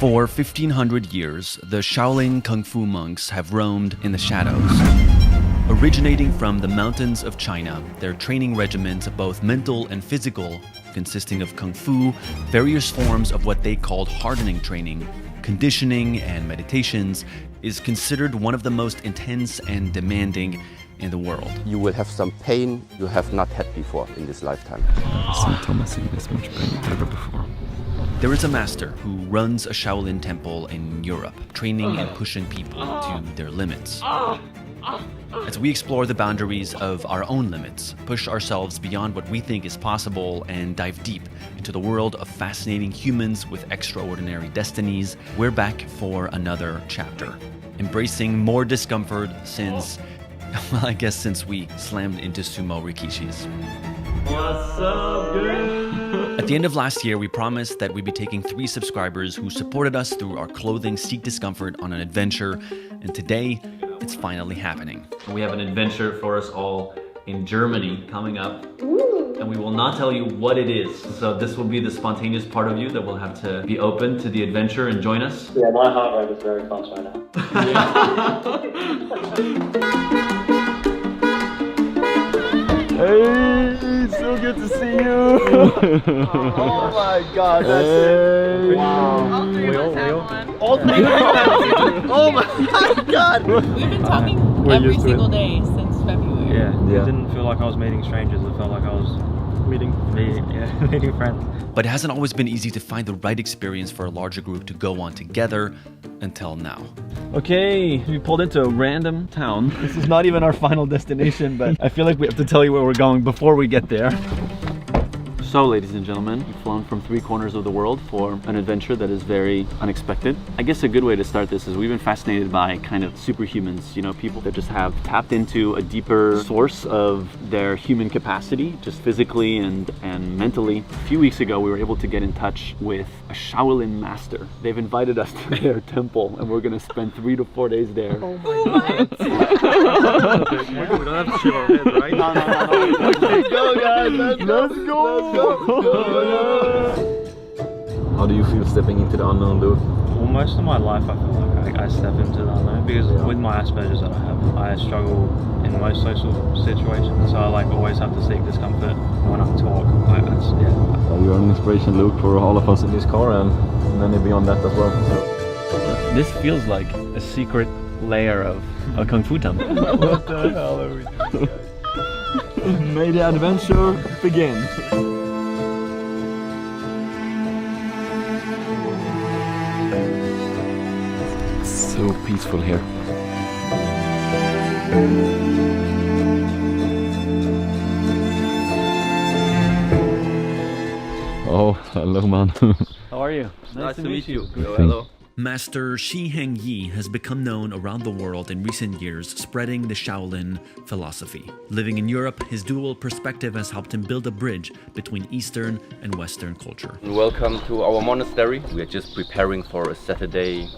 For 1,500 years, the Shaolin Kung Fu monks have roamed in the shadows. Originating from the mountains of China, their training regimens, both mental and physical, consisting of Kung Fu, various forms of what they called hardening training, conditioning, and meditations, is considered one of the most intense and demanding in the world. You will have some pain you have not had before in this lifetime. St. Thomas in this much pain ever before. There is a master who runs a Shaolin temple in Europe, training and pushing people to their limits. As we explore the boundaries of our own limits, push ourselves beyond what we think is possible, and dive deep into the world of fascinating humans with extraordinary destinies, we're back for another chapter. Embracing more discomfort since, well, I guess since we slammed into sumo rikishis. What's up, dude? At the end of last year, we promised that we'd be taking 3 subscribers who supported us through our Clothing Seek Discomfort on an adventure, and today, it's finally happening. We have an adventure for us all in Germany coming up, and we will not tell you what it is. So this will be the spontaneous part of you that will have to be open to the adventure and join us. Yeah, my heart rate is very fast right now. Hey, so good to see you. Oh my god, that's it. Wow. All three of us have one. All three of us. Oh my god. We've been talking We're every used to single day since February. Yeah. It didn't feel like I was meeting strangers, it felt like I was meeting friends. But it hasn't always been easy to find the right experience for a larger group to go on together until now. Okay, we pulled into a random town. This is not even our final destination, but I feel like we have to tell you where we're going before we get there. So, ladies and gentlemen, we've flown from 3 corners of the world for an adventure that is very unexpected. I guess a good way to start this is we've been fascinated by kind of superhumans, you know, people that just have tapped into a deeper source of their human capacity, just physically and mentally. A few weeks ago, we were able to get in touch with a Shaolin master. They've invited us to their temple, and we're gonna spend 3 to 4 days there. Oh my God. We don't have to shave our heads, right? No. Okay, go guys, let's go. How do you feel stepping into the unknown, Luke? Well, most of my life I feel like I step into the unknown because with my Asperger's that I have, I struggle in most social situations. So I like always have to seek discomfort when I talk. You are an inspiration, Luke, for all of us in this car and many beyond that as well. So. This feels like a secret layer of a Kung Fu temple. What the hell are we doing? May the adventure begin. So peaceful here. Oh, hello, man. How are you? Nice to meet you. Hello. Master Heng has become known around the world in recent years, spreading the Shaolin philosophy. Living in Europe, his dual perspective has helped him build a bridge between Eastern and Western culture. Welcome to our monastery. We are just preparing for a Saturday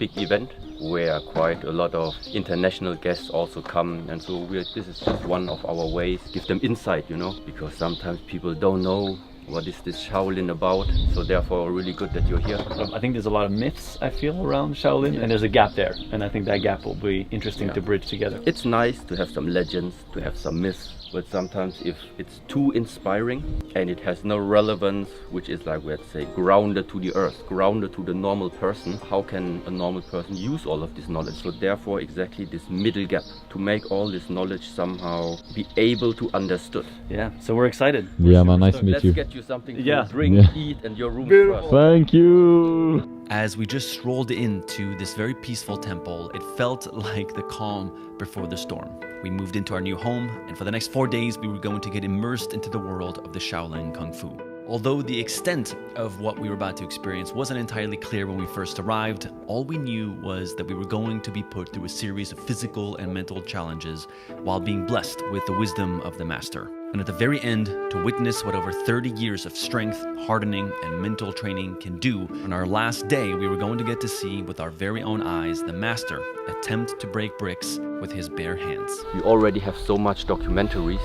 big event where quite a lot of international guests also come, and so this is just one of our ways, give them insight, you know, because sometimes people don't know what is this Shaolin about, so therefore really good that you're here. I think there's a lot of myths I feel around Shaolin, and there's a gap there, and I think that gap will be interesting to bridge together. It's nice to have some legends, to have some myths, but sometimes if it's too inspiring and it has no relevance, which is like, let's say, grounded to the earth, grounded to the normal person, how can a normal person use all of this knowledge? So therefore exactly this middle gap, to make all this knowledge somehow be able to understood. Yeah, so we're excited. Yeah, man, nice to meet you. Let's get you something to Yeah. drink, eat, and your room first. Thank you. As we just strolled into this very peaceful temple, it felt like the calm before the storm. We moved into our new home, and for the next 4 days, we were going to get immersed into the world of the Shaolin Kung Fu. Although the extent of what we were about to experience wasn't entirely clear when we first arrived, all we knew was that we were going to be put through a series of physical and mental challenges while being blessed with the wisdom of the master. And at the very end, to witness what over 30 years of strength, hardening, and mental training can do, on our last day, we were going to get to see with our very own eyes the master attempt to break bricks with his bare hands. We already have so much documentaries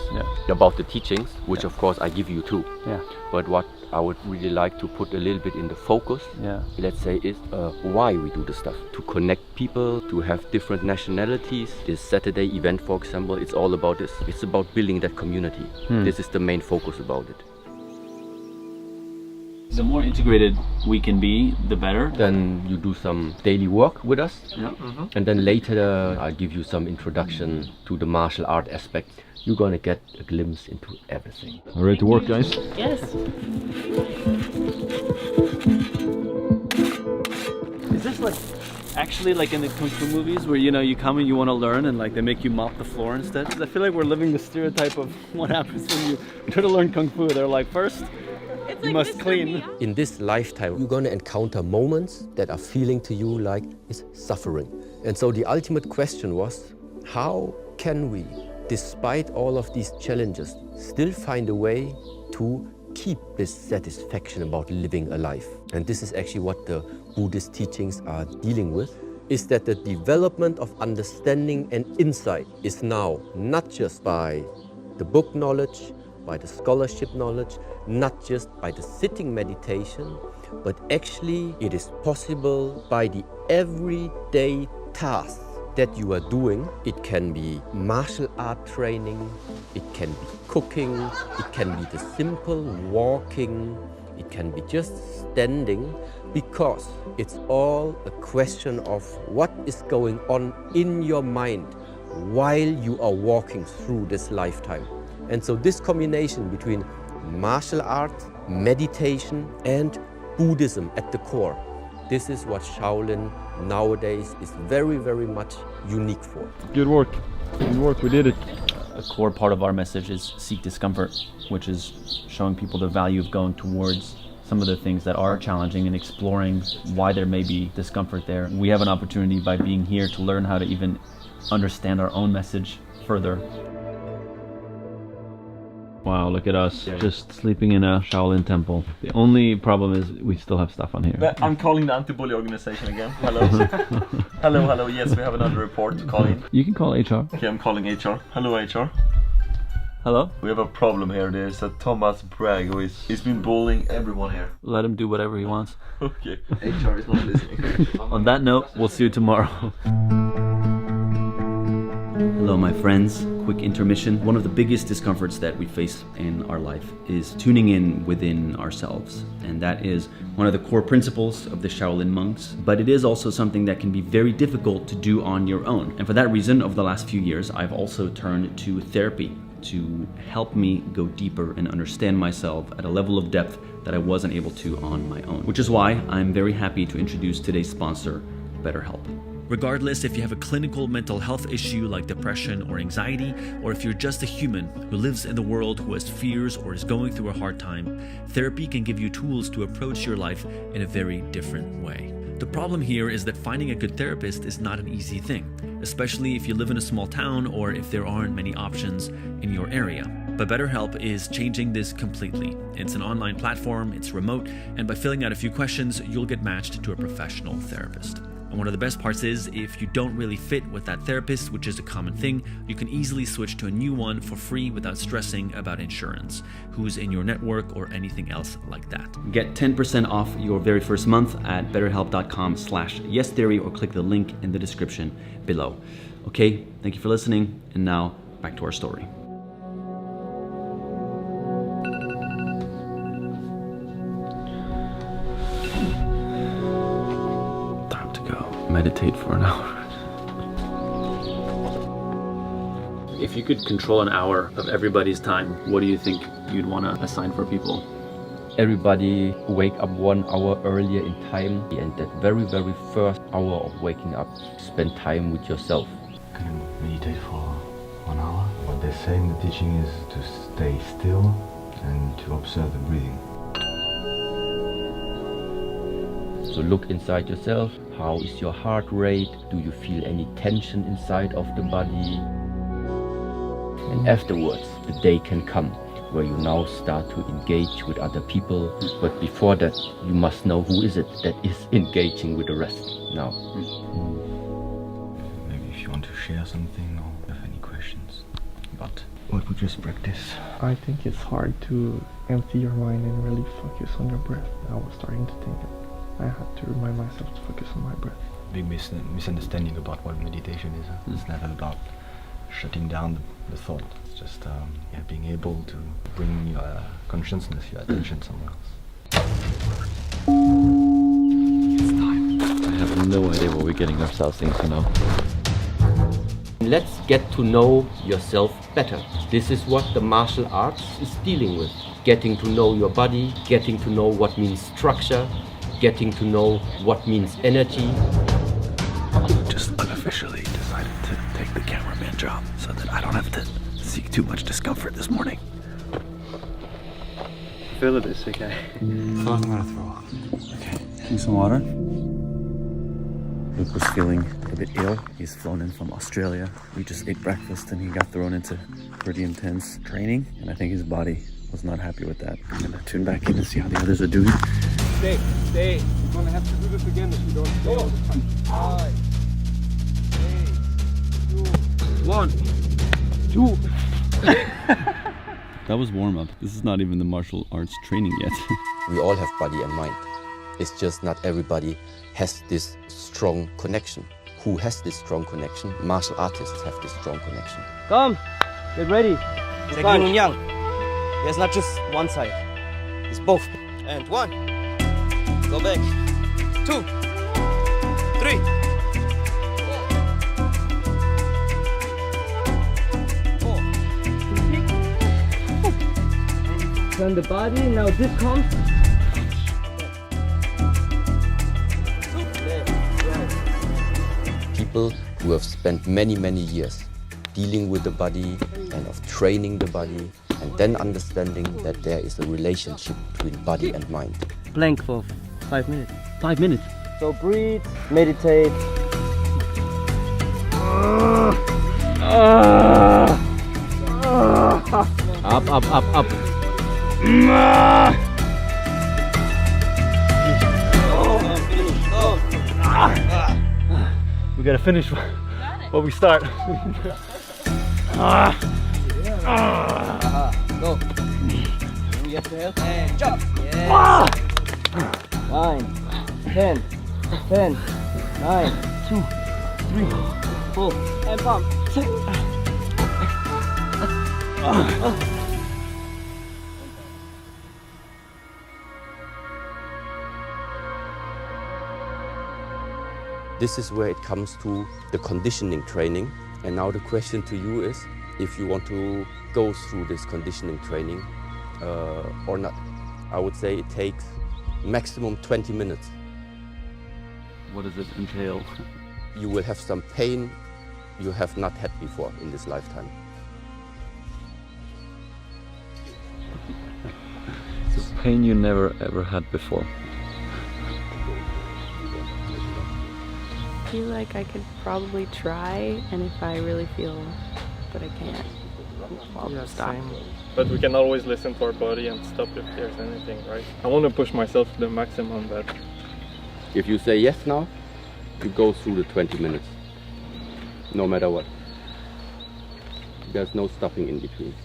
about the teachings, which of course I give you too. But what I would really like to put a little bit in the focus, let's say, is why we do this stuff. To connect people, to have different nationalities. This Saturday event, for example, it's all about this. It's about building that community. This is the main focus about it. The more integrated we can be, the better. Then you do some daily work with us. And then later I'll give you some introduction to the martial art aspect. You're gonna get a glimpse into everything. All ready to work, guys? Yes. Is this like actually like in the Kung Fu movies where, you know, you come and you want to learn and like they make you mop the floor instead? 'Cause I feel like we're living the stereotype of what happens when you try to learn Kung Fu. They're like, first, you must clean. In this lifetime, you're going to encounter moments that are feeling to you like it's suffering. And so the ultimate question was, how can we, despite all of these challenges, still find a way to keep this satisfaction about living a life? And this is actually what the Buddhist teachings are dealing with, is that the development of understanding and insight is now not just by the book knowledge, by the scholarship knowledge, not just by the sitting meditation, but actually it is possible by the everyday tasks that you are doing. It can be martial art training, it can be cooking, it can be the simple walking, it can be just standing, because it's all a question of what is going on in your mind while you are walking through this lifetime. And so this combination between martial art, meditation, and Buddhism at the core, this is what Shaolin nowadays is very, very much unique for. Good work. Good work, we did it. A core part of our message is seek discomfort, which is showing people the value of going towards some of the things that are challenging and exploring why there may be discomfort there. We have an opportunity by being here to learn how to even understand our own message further. Wow, look at us, just sleeping in a Shaolin temple. The only problem is we still have stuff on here. I'm calling the anti-bully organization again. Hello. Hello. Yes, we have another report to call in. You can call HR. Okay, I'm calling HR. Hello, HR. Hello? We have a problem here. There's a Thomas Bragg who he's been bullying everyone here. Let him do whatever he wants. Okay. HR is not listening. On that note, we'll see you tomorrow. Hello, my friends. Quick intermission. One of the biggest discomforts that we face in our life is tuning in within ourselves. And that is one of the core principles of the Shaolin monks. But it is also something that can be very difficult to do on your own. And for that reason, over the last few years, I've also turned to therapy to help me go deeper and understand myself at a level of depth that I wasn't able to on my own. Which is why I'm very happy to introduce today's sponsor, BetterHelp. Regardless if you have a clinical mental health issue like depression or anxiety, or if you're just a human who lives in the world who has fears or is going through a hard time, therapy can give you tools to approach your life in a very different way. The problem here is that finding a good therapist is not an easy thing, especially if you live in a small town or if there aren't many options in your area. But BetterHelp is changing this completely. It's an online platform, it's remote, and by filling out a few questions, you'll get matched to a professional therapist. And one of the best parts is, if you don't really fit with that therapist, which is a common thing, you can easily switch to a new one for free without stressing about insurance, who's in your network, or anything else like that. Get 10% off your very first month at betterhelp.com/yestheory or click the link in the description below. Okay, thank you for listening, and now back to our story. Meditate for an hour. If you could control an hour of everybody's time, what do you think you'd want to assign for people? Everybody wake up 1 hour earlier in time, and that very, very first hour of waking up, spend time with yourself. Can you meditate for 1 hour? What they say in the teaching is to stay still and to observe the breathing. So look inside yourself. How is your heart rate? Do you feel any tension inside of the body? And afterwards, the day can come where you now start to engage with other people. But before that, you must know who is it that is engaging with the rest now. Maybe if you you want to share something or have any questions about what we just practiced. I think it's hard to empty your mind and really focus on your breath. I was starting to think I had to remind myself to focus on my breath. Big misunderstanding about what meditation is. It's never about shutting down the thought. It's just being able to bring your consciousness, your attention somewhere else. It's time. I have no idea what we're getting ourselves into now. Let's get to know yourself better. This is what the martial arts is dealing with. Getting to know your body, getting to know what means structure, getting to know what means energy. Just unofficially decided to take the cameraman job so that I don't have to seek too much discomfort this morning. Feel it, it's okay. I'm gonna throw up. Okay, need some water? Luke was feeling a bit ill. He's flown in from Australia. We just ate breakfast and he got thrown into pretty intense training, and I think his body was not happy with that. I'm gonna tune back in and see how the others are doing. Stay. You're gonna have to do this again if you don't stay all the time. 5, 8, 2, 1, 2. That was warm-up. This is not even the martial arts training yet. We all have body and mind. It's just not everybody has this strong connection. Who has this strong connection? Martial artists have this strong connection. Come, get ready. It's like yin and yang. There's not just one side. It's both. And 1. Go back. 2. 3. 4. Turn the body, now this comes. People who have spent many years dealing with the body and of training the body and then understanding that there is a relationship between body and mind. Blank for 5 minutes. 5 minutes. So breathe, meditate. Up. We gotta finish what we start. Go. You have to help. And jump. Yes. 9, 10, 9, 2, 3, 4, and pump. This is where it comes to the conditioning training. And now the question to you is if you want to go through this conditioning training or not. I would say it takes maximum 20 minutes. What does it entail? You will have some pain you have not had before in this lifetime. It's a pain you never ever had before. I feel like I could probably try, and if I really feel that I can't, I'll stop. But we can always listen to our body and stop if there's anything, right? I want to push myself to the maximum, but If you say yes now, you go through the 20 minutes, no matter what. There's no stopping in between.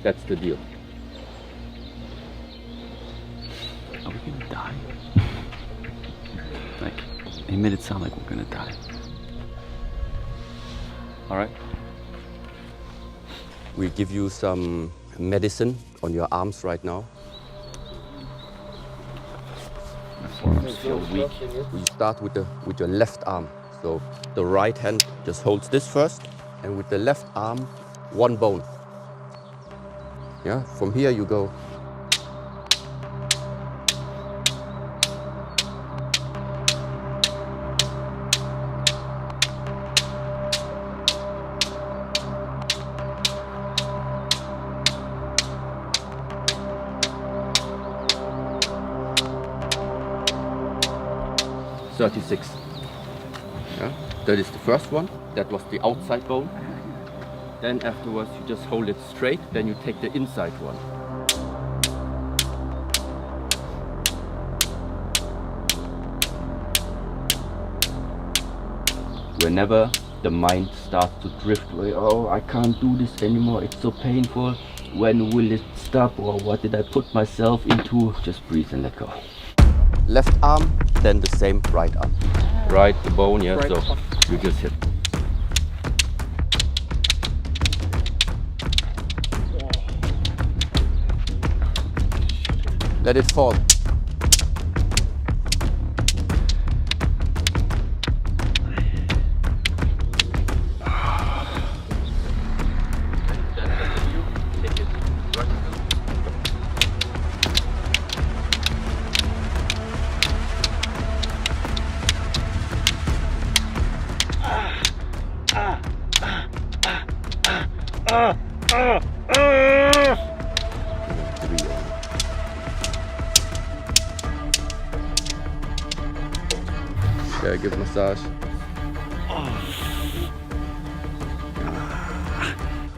That's the deal. Are we gonna die? Like, he made it sound like we're gonna die. All right. We give you some medicine on your arms right now. My forearms feel weak. We start with your left arm. So the right hand just holds this first, and with the left arm, one bone. Yeah, from here you go. Yeah, that is the first one. That was the outside bone. Then afterwards you just hold it straight, then you take the inside one. Whenever the mind starts to drift away. Oh, I can't do this anymore, it's so painful. When will it stop, or what did I put myself into? Just breathe and let go. Left arm, then the same right arm. Right the bone, yeah, so you just hit. Let it fall. Okay, give a massage.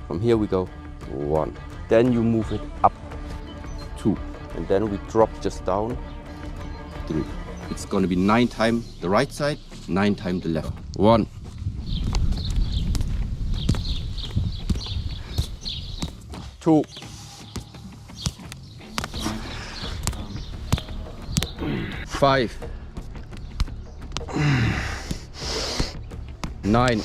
From here we go 1. Then you move it up 2. And then we drop just down 3. It's gonna be 9 times the right side, 9 times the left. 1. 2. 5. 9.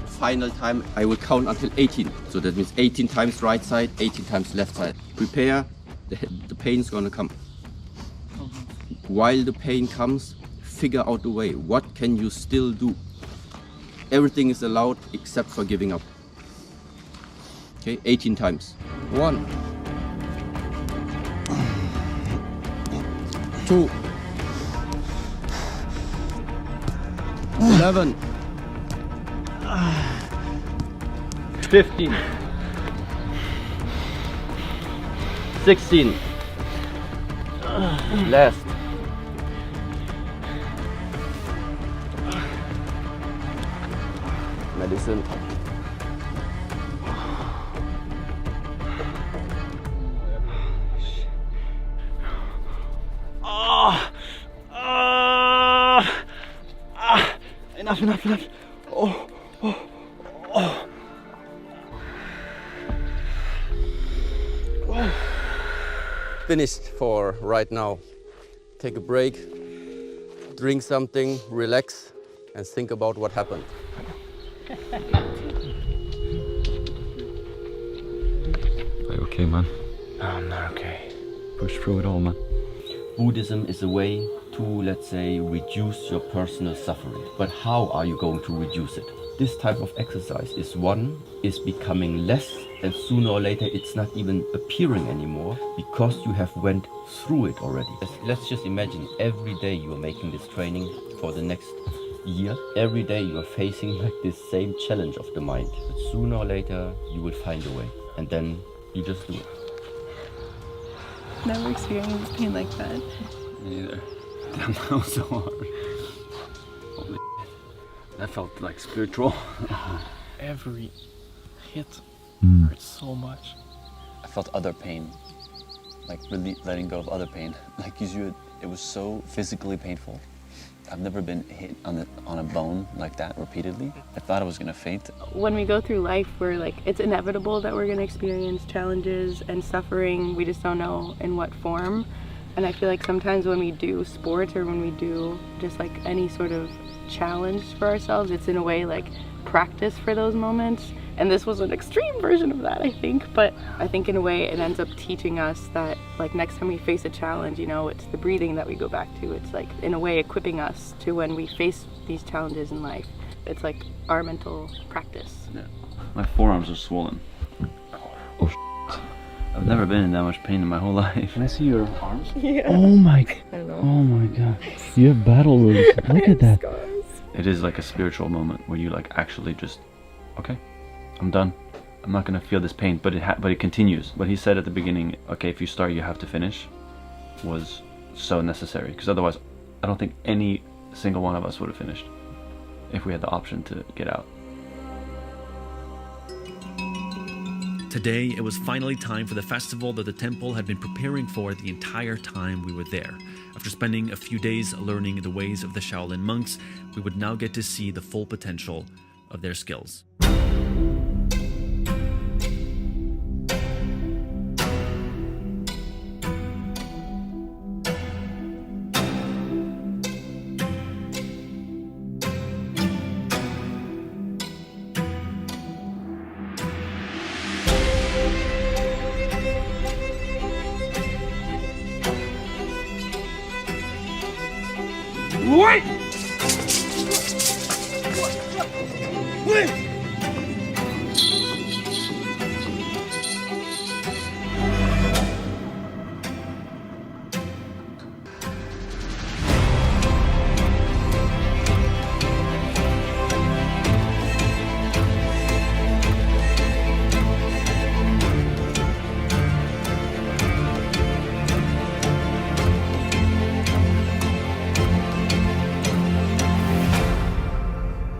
Final time I will count until 18. So that means 18 times right side, 18 times left side. Prepare, the pain is gonna come. While the pain comes, figure out a way. What can you still do? Everything is allowed except for giving up. Okay, 18 times. 1. 2. 11. 15. 16. Last. Medicine. Enough. Oh. Finished for right now. Take a break, drink something, relax, and think about what happened. Are you okay, man? No, I'm not okay. Push through it all, man. Buddhism is a way to, let's say, reduce your personal suffering. But how are you going to reduce it? This type of exercise is becoming less, and sooner or later it's not even appearing anymore because you have went through it already. Let's just imagine every day you are making this training for the next year. Every day you are facing like this same challenge of the mind. But sooner or later you will find a way, and then you just do it. Never experienced pain like that. Me neither. Damn, that was so hard. Holy shit. That felt like spiritual. Every hit hurts so much. I felt other pain, like really letting go of other pain. Like usually it was so physically painful. I've never been hit on a bone like that repeatedly. I thought I was gonna faint. When we go through life, we're like, it's inevitable that we're gonna experience challenges and suffering. We just don't know in what form. And I feel like sometimes when we do sports or when we do just like any sort of challenge for ourselves, it's in a way like practice for those moments. And this was an extreme version of that, I think. But I think in a way it ends up teaching us that like next time we face a challenge, you know, it's the breathing that we go back to. It's like in a way equipping us to when we face these challenges in life. It's like our mental practice. Yeah. My forearms are swollen. Oh shit. I've never been in that much pain in my whole life. Can I see your arms? Yeah. Oh my I don't know. Oh my god. You have battle wounds. Look at that. Scars. It is like a spiritual moment where you like actually just, okay, I'm done. I'm not gonna feel this pain, but it continues. What he said at the beginning, okay, if you start, you have to finish, was so necessary. Because otherwise, I don't think any single one of us would have finished if we had the option to get out. Today, it was finally time for the festival that the temple had been preparing for the entire time we were there. After spending a few days learning the ways of the Shaolin monks, we would now get to see the full potential of their skills. Wait! Wait!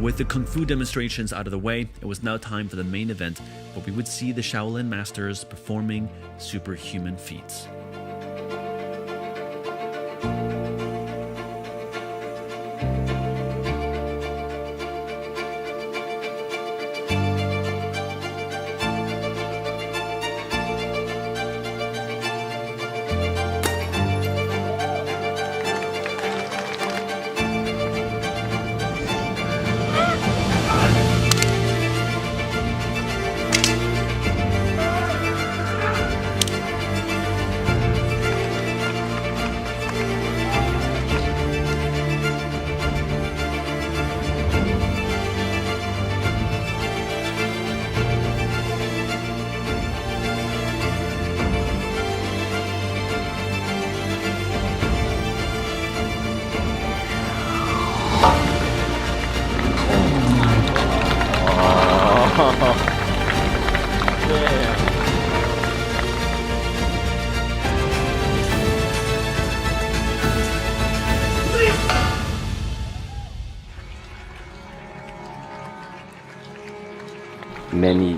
With the Kung Fu demonstrations out of the way, it was now time for the main event, where we would see the Shaolin masters performing superhuman feats.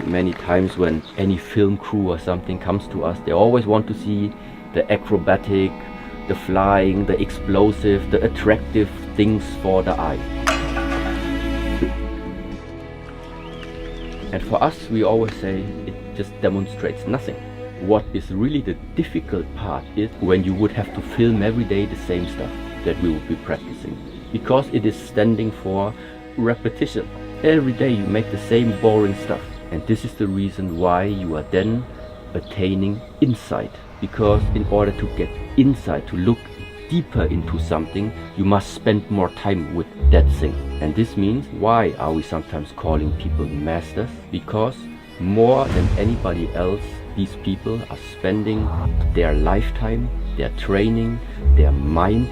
Many times when any film crew or something comes to us, they always want to see the acrobatic, the flying, the explosive, the attractive things for the eye. And for us, we always say it just demonstrates nothing. What is really the difficult part is when you would have to film every day the same stuff that we would be practicing, because it is standing for repetition. Every day you make the same boring stuff, and this is the reason why you are then attaining insight, because in order to get insight, to look deeper into something, you must spend more time with that thing. And this means, why are we sometimes calling people masters? Because more than anybody else, these people are spending their lifetime, their training, their mind,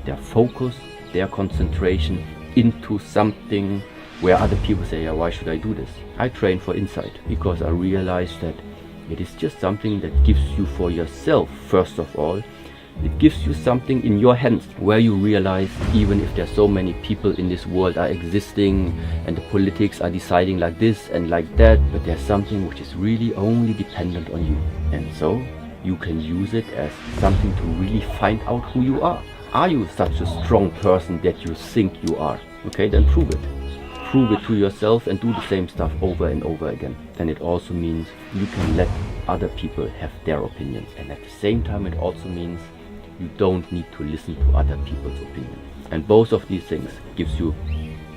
their focus, their concentration into something where other people say, yeah, why should I do this? I train for insight because I realize that it is just something that gives you for yourself, first of all. It gives you something in your hands where you realize, even if there's so many people in this world are existing and the politics are deciding like this and like that, but there's something which is really only dependent on you. And so you can use it as something to really find out who you are. Are you such a strong person that you think you are? Okay, then prove it. Prove it to yourself and do the same stuff over and over again. And it also means you can let other people have their opinions. And at the same time, it also means you don't need to listen to other people's opinions. And both of these things gives you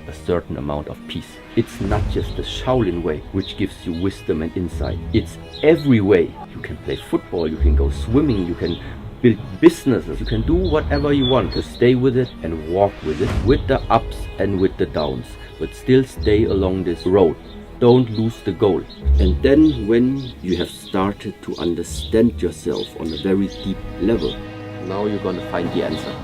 a certain amount of peace. It's not just the Shaolin way which gives you wisdom and insight. It's every way. You can play football, you can go swimming, you can build businesses, you can do whatever you want to stay with it and walk with it, with the ups and with the downs, but still stay along this road. Don't lose the goal. And then when you have started to understand yourself on a very deep level, now you're gonna find the answer.